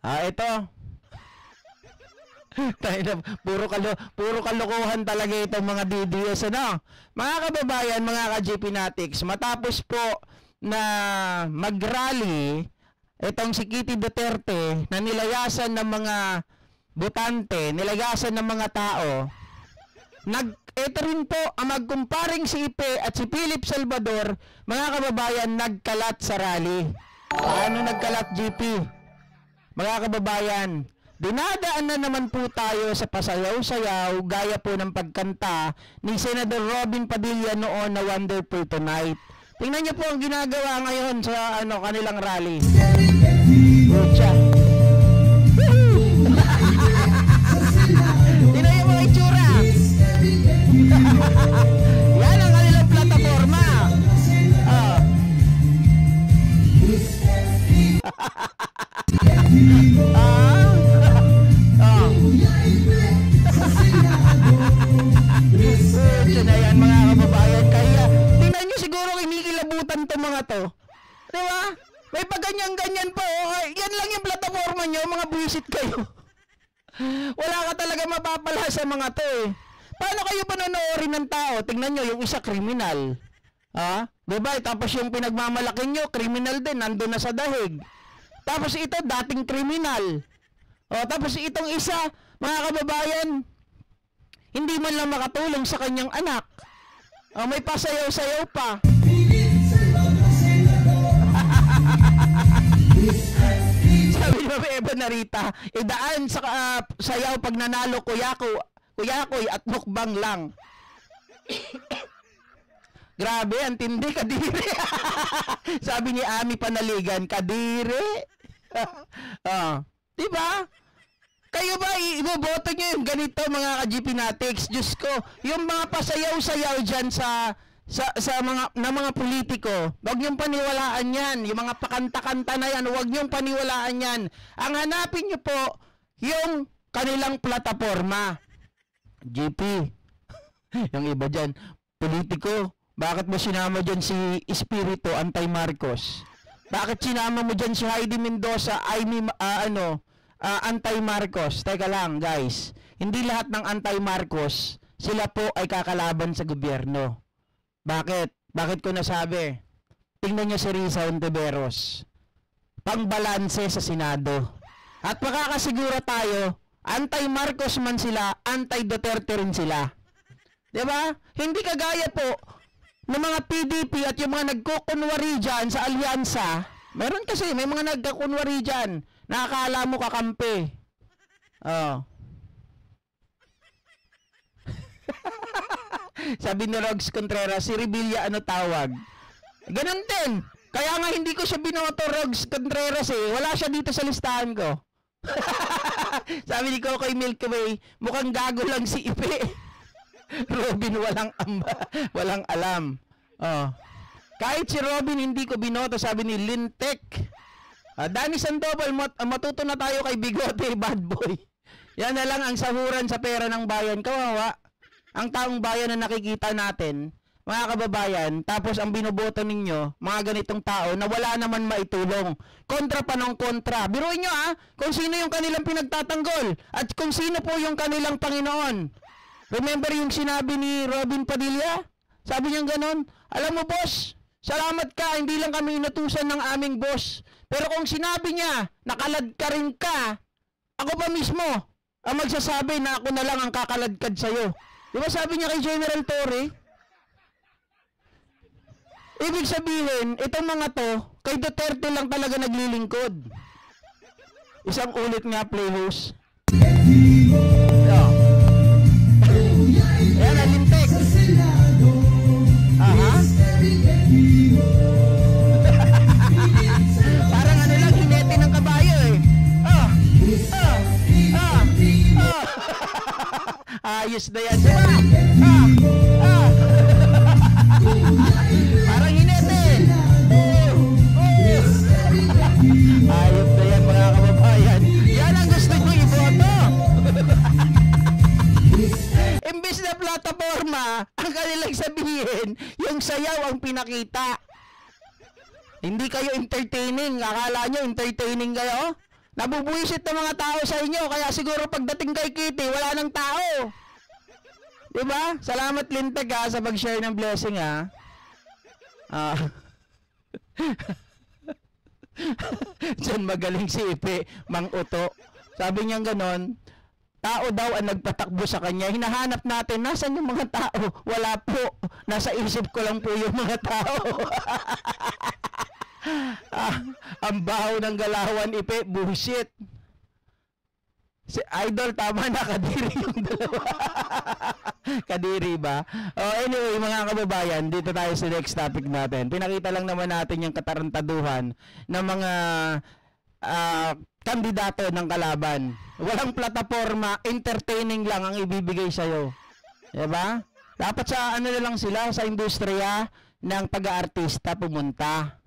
Ito. Puro kalokohan talaga itong mga DDS, ano? Mga kababayan, mga ka-GP Natics, matapos po na mag-rally itong si Kitty Duterte na nilayasan ng mga botante, nilayasan ng mga tao, ito rin po ang magkumparing si Ipe at si Philip Salvador, mga kababayan, nagkalat sa rally. Paano nagkalat, GP? Mga kababayan, dinadaan na naman po tayo sa pasayaw-sayaw gaya po ng pagkanta ni Senador Robin Padilla noon na Wonderful Tonight. Tingnan niyo po ang ginagawa ngayon sa kanilang rally. Lucha. Tingnan niyo mga itsura. Yan ang kanilang plataforma. Lucha na yan, mga kababayan. Kaya tingnan nyo, siguro kinikilabutan to mga to. Diba? May paganyan-ganyan po. Yan lang yung plataforma nyo, mga buwisit kayo. Wala ka talaga mapapala sa mga to eh. Paano kayo panonoorin ng tao? Tingnan nyo, yung isa kriminal. Diba? Tapos yung pinagmamalaki nyo, kriminal din, nandun na sa dahig. Tapos ito, dating kriminal. Tapos itong isa, mga kababayan, hindi man lang makatulong sa kanyang anak. May pasayaw-sayaw pa. Sabi ni Ma'am Eva Narita, idaan sa sayaw pag nanalo kuyakoy at mukbang lang. Grabe, ang tindi, kadiri. Sabi ni Ami Panaligan, kadiri. Diba? Kayo ba, iboboto nyo yung ganito, mga ka-GP Natics? Diyos ko, yung mga pasayaw-sayaw dyan sa mga politiko, huwag nyong paniwalaan yan. Yung mga pakanta-kanta na yan, huwag nyong paniwalaan yan. Ang hanapin nyo po, yung kanilang plataforma. GP, yung iba dyan, politiko, bakit mo sinama dyan si Espiritu Antay-Marcos? Bakit sinama mo dyan si Heidi Mendoza, Antay-Marcos? Teka lang, guys. Hindi lahat ng Antay-Marcos, sila po ay kakalaban sa gobyerno. Bakit? Bakit ko nasabi? Tingnan nyo si Risa Ontiveros. Pangbalanse sa Senado. At makakasiguro tayo, Antay-Marcos man sila, Antay-Duterte rin sila. Diba? Hindi kagaya po ng mga PDP at yung mga nagkukunwari dyan sa alyansa. Meron kasi, may mga nagkukunwari dyan. Nakakala mo kakampi. Sabi ni Rogs Contreras, si Revilla ano tawag? Ganun din. Kaya nga hindi ko siya binoto, Rogs Contreras eh. Wala siya dito sa listahan ko. Sabi ni Kokoy Milky Way, mukhang gago lang si Ipe. Robin walang alam. Kahit si Robin hindi ko binoto, sabi ni Lintek. Danny Sandoval, matuto na tayo kay Bigote, bad boy. Yan na lang ang sahuran sa pera ng bayan. Kawawa. Ang taong bayan na nakikita natin, mga kababayan, tapos ang binoboto ninyo, mga ganitong tao na wala naman maitulong. Kontra pa ng kontra. Biruin nyo kung sino yung kanilang pinagtatanggol at kung sino po yung kanilang Panginoon. Remember yung sinabi ni Robin Padilla? Sabi niya ganon, alam mo boss, salamat ka, hindi lang kami inutusan ng aming boss. Pero kung sinabi niya, nakalad ka rin ka, ako pa mismo ang magsasabi na ako na lang ang kakaladkad sa'yo. Di ba sabi niya kay General Torre? Ibig sabihin, itong mga to, kay Duterte lang talaga naglilingkod. Isang ulit nga, playhouse. Ayan, nalintek. Parang ano lang, hinete ng kabayo eh. Ayos na yan. Parang hinete. Ayos na yan, mga kababayan. Yan ang gusto nyo iboto. Imbes na plataforma, ang kanilang sabihin, yung sayaw ang pinakita. Hindi kayo entertaining. Akala nyo entertaining kayo? Nabubuisit ng mga tao sa inyo, kaya siguro pagdating kay Kitty, wala nang tao. Diba? Salamat Lintag ha, sa pag-share ng blessing ha. Diyan magaling si Ipe, Mang Uto. Sabi niya ganon, tao daw ang nagpatakbo sa kanya. Hinahanap natin, nasan yung mga tao? Wala po. Nasa isip ko lang po yung mga tao. Ang baho ng galawan, Ipe, bullshit. Si Idol, tama na, kadiri yung dalawa. Kadiri ba? Anyway, mga kababayan, dito tayo sa next topic natin. Pinakita lang naman natin yung katarantaduhan ng mga kandidato ng kalaban. Walang plataforma, entertaining lang ang ibibigay sa'yo. Diba? Dapat sa ano na lang sila, sa industriya ng pag-aartista pumunta.